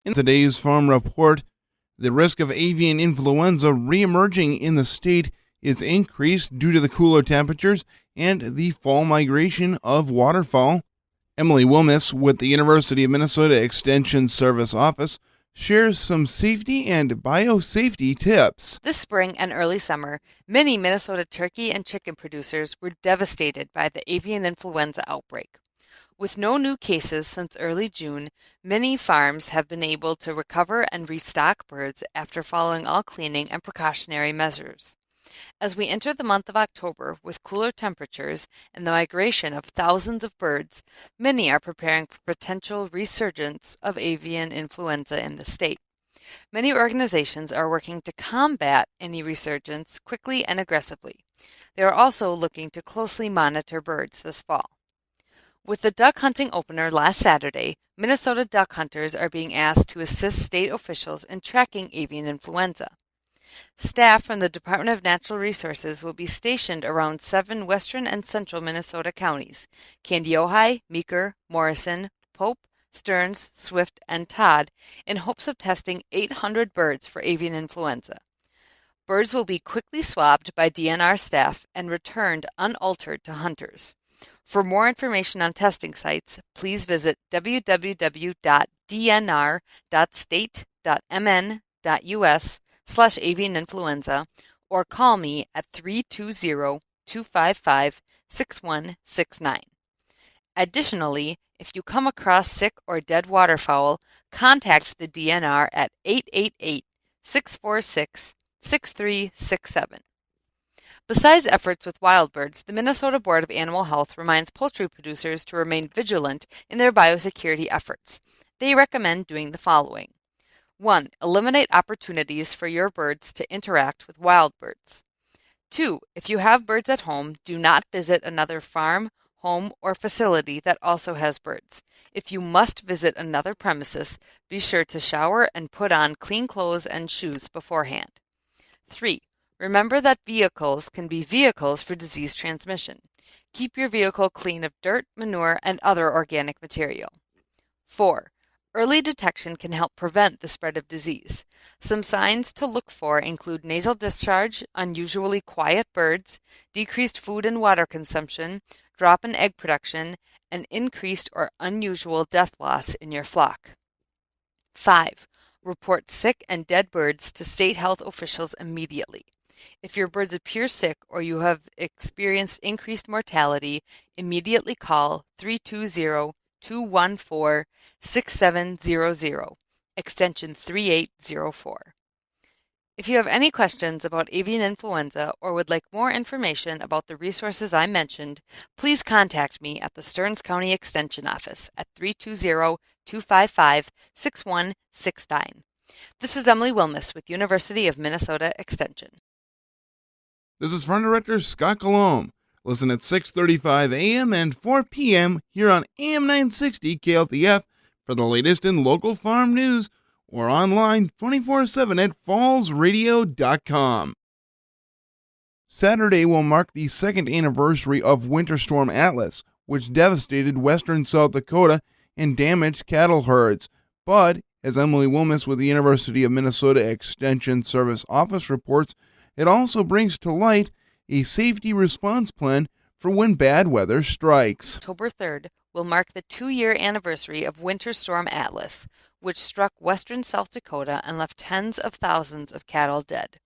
In today's farm report, the risk of avian influenza reemerging in the state is increased due to the cooler temperatures and the fall migration of waterfowl. Emily Wilmes with the University of Minnesota Extension Service Office shares some safety and biosafety tips. This spring and early summer, many Minnesota turkey and chicken producers were devastated by the avian influenza outbreak. With no new cases since early June, many farms have been able to recover and restock birds after following all cleaning and precautionary measures. As we enter the month of October with cooler temperatures and the migration of thousands of birds, many are preparing for potential resurgence of avian influenza in the state. Many organizations are working to combat any resurgence quickly and aggressively. They are also looking to closely monitor birds this fall. With the duck hunting opener last Saturday, Minnesota duck hunters are being asked to assist state officials in tracking avian influenza. Staff from the Department of Natural Resources will be stationed around 7 western and central Minnesota counties: Kandiyohi, Meeker, Morrison, Pope, Stearns, Swift, and Todd, in hopes of testing 800 birds for avian influenza. Birds will be quickly swabbed by DNR staff and returned unaltered to hunters. For more information on testing sites, please visit www.dnr.state.mn.us/avian influenza or call me at 320-255-6169. Additionally, if you come across sick or dead waterfowl, contact the DNR at 888-646-6367. Besides efforts with wild birds, the Minnesota Board of Animal Health reminds poultry producers to remain vigilant in their biosecurity efforts. They recommend doing the following. 1. Eliminate opportunities for your birds to interact with wild birds. 2. If you have birds at home, do not visit another farm, home, or facility that also has birds. If you must visit another premises, be sure to shower and put on clean clothes and shoes beforehand. 3. Remember that vehicles can be vehicles for disease transmission. Keep your vehicle clean of dirt, manure, and other organic material. 4. Early detection can help prevent the spread of disease. Some signs to look for include nasal discharge, unusually quiet birds, decreased food and water consumption, drop in egg production, and increased or unusual death loss in your flock. 5. Report sick and dead birds to state health officials immediately. If your birds appear sick or you have experienced increased mortality, immediately call 320-214-6700, extension 3804. If you have any questions about avian influenza or would like more information about the resources I mentioned, please contact me at the Stearns County Extension Office at 320-255-6169. This is Emily Wilmes with University of Minnesota Extension. This is Farm Director Scott Colomb. Listen at 6:35 a.m. and 4 p.m. here on AM 960 KLTF for the latest in local farm news, or online 24/7 at fallsradio.com. Saturday will mark the second anniversary of Winter Storm Atlas, which devastated western South Dakota and damaged cattle herds. But, as Emily Wilmes with the University of Minnesota Extension Service Office reports, it also brings to light a safety response plan for when bad weather strikes. October 3rd will mark the 2-year anniversary of Winter Storm Atlas, which struck western South Dakota and left tens of thousands of cattle dead.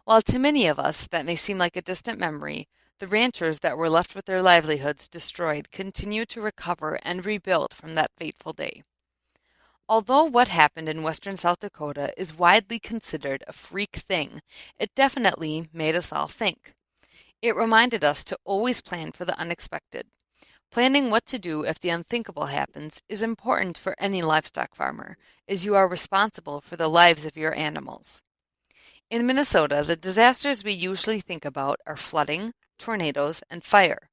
While to many of us that may seem like a distant memory, the ranchers that were left with their livelihoods destroyed continue to recover and rebuild from that fateful day. Although what happened in western South Dakota is widely considered a freak thing, it definitely made us all think. It reminded us to always plan for the unexpected. Planning what to do if the unthinkable happens is important for any livestock farmer, as you are responsible for the lives of your animals. In Minnesota, the disasters we usually think about are flooding, tornadoes, and fire.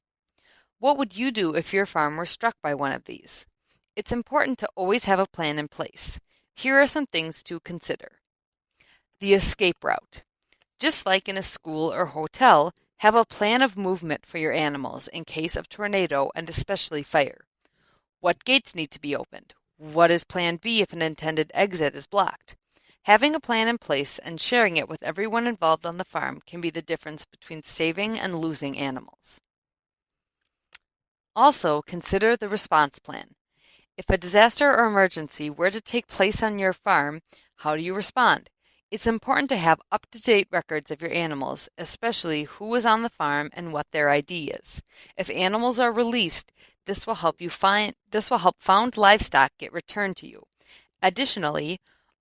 What would you do if your farm were struck by one of these? It's important to always have a plan in place. Here are some things to consider. The escape route. Just like in a school or hotel, have a plan of movement for your animals in case of tornado and especially fire. What gates need to be opened? What is plan B if an intended exit is blocked? Having a plan in place and sharing it with everyone involved on the farm can be the difference between saving and losing animals. Also, consider the response plan. If a disaster or emergency were to take place on your farm, how do you respond? It's important to have up-to-date records of your animals, especially who is on the farm and what their ID is. If animals are released, this will help found livestock get returned to you. Additionally,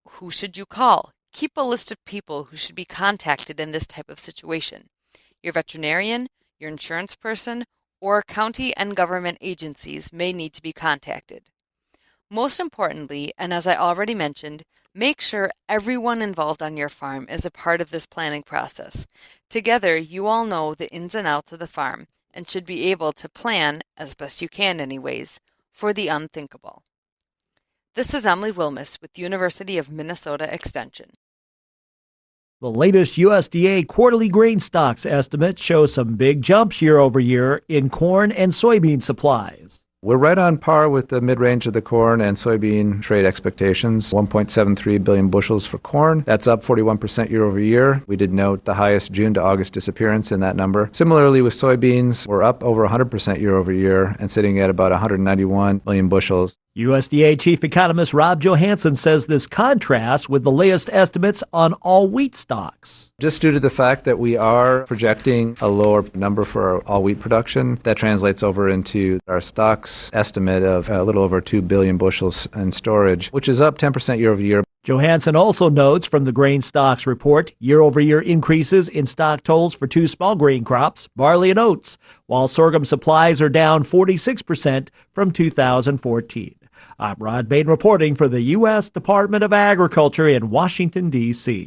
who should you call? Keep a list of people who should be contacted in this type of situation. Your veterinarian, your insurance person, or county and government agencies may need to be contacted. Most importantly, and as I already mentioned, make sure everyone involved on your farm is a part of this planning process. Together, you all know the ins and outs of the farm and should be able to plan, as best you can anyways, for the unthinkable. This is Emily Wilmus with University of Minnesota Extension. The latest USDA quarterly grain stocks estimate shows some big jumps year over year in corn and soybean supplies. We're right on par with the mid-range of the corn and soybean trade expectations. 1.73 billion bushels for corn. That's up 41% year over year. We did note the highest June to August disappearance in that number. Similarly with soybeans, we're up over 100% year over year and sitting at about 191 million bushels. USDA Chief Economist Rob Johansson says this contrasts with the latest estimates on all wheat stocks. Just due to the fact that we are projecting a lower number for our all wheat production, that translates over into our stocks estimate of a little over 2 billion bushels in storage, which is up 10% year over year. Johansson also notes from the grain stocks report year-over-year increases in stock totals for two small grain crops, barley and oats, while sorghum supplies are down 46% from 2014. I'm Rod Bain reporting for the U.S. Department of Agriculture in Washington, D.C.